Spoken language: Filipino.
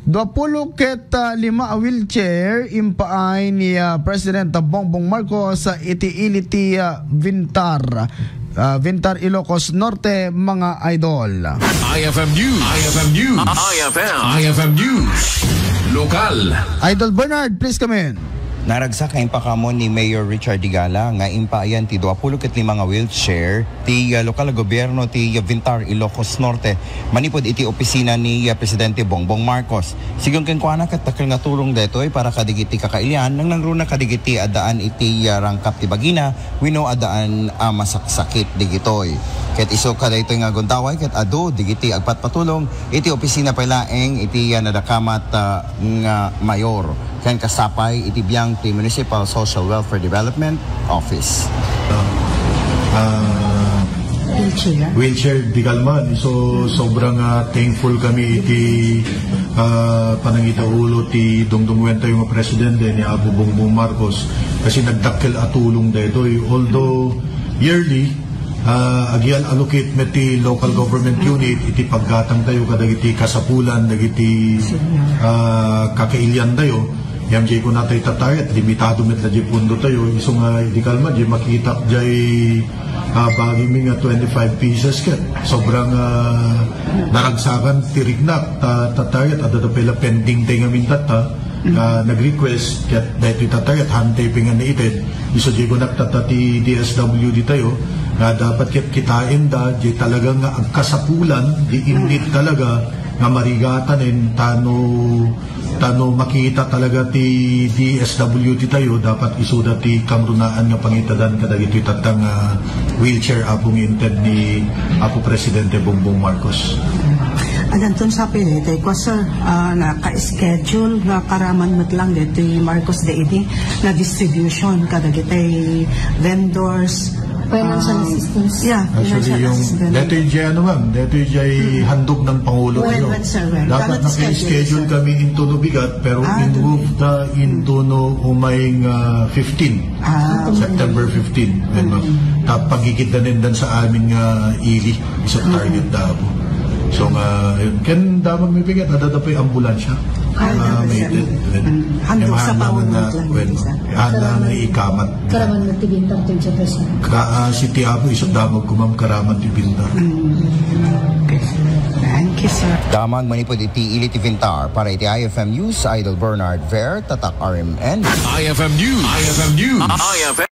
20 ket 5 wheelchair impaay ni President Bongbong Marcos sa iti-iliti Vintar Ilocos Norte, mga idol. IFM News. IFM News. IFM News. Lokal. Idol Bernard, please come in. Naragsak nga impakamon ni Mayor Richard Digala nga impaayan ti 20 ket 5 nga wheelchair ti lokal gobyerno ti Vintar Ilocos Norte manipod iti opisina ni Presidente Bongbong Marcos. Sigon ken kuana ket takkel nga tulong detoy para kadigiti kakailian nang nangruna kadigiti adaan iti rangkap ti bagina wenno adaan masaksakit digitoy. Ket iso kada ito nga guntaway ket adu digiti agpatpatulong iti opisina palaeng iti nadakamat nga mayor ken kasapay iti biyang ti Municipal Social Welfare Development Office. Wheelchair di kalman. So sobrang thankful kami iti panangita ulo ti Dongdong Wenta yung presidente ni Abu Bongbong Marcos kasi nagdakkel atulong dito. Although yearly agian allocate met ti local government unit iti paggatang tayo kadagiti kasapulan dagiti kakailian tayo yam jay ko natay tatayat limitado met na jay pundo tayo iso nga di kalma jay makita jay bagi mi nga 25 pieces ket sobrang naragsakan tirignak tatayat adada pala pending tayo nga mintata nag-request ket dahito tatayat hand-taping nga naited iso jay ko nagtatati DSW di tayo nga dapat ket kitain da jay talaga nga agkasapulan di init talaga nga marigatanin tano makita talaga ti DSWD tayo dapat isuda ti kamrunaan nga pangitadan kadagiti tatang wheelchair apong inted ni Apo Presidente Bongbong Marcos. Adantun sa pinitay ko sir, naka-schedule na karaman matlang dito Marcos Daily na distribution kadagitay vendors, financial assistance. Yeah, actually yung dito yung jay ano ma'am, dito yung jay handog ng Pangulo tayo. Dapat naka-schedule kami into no bigat pero in-move na into no umaying 15 September 15 pagigit na rin sa amin nga ili isang target na po. So yun, ken damang may bigat adada pa yung ambulansya handog sa Pangulo handa na ikamat karaman magtibintar ito yung president si Tiago isang damag kumam karaman tibintar. Thank you sir. Damang manipod iti iliti Vintar para iti IFM News, Idol Bernard Ver, Tatak RMN. IFM News. IFM News. IFM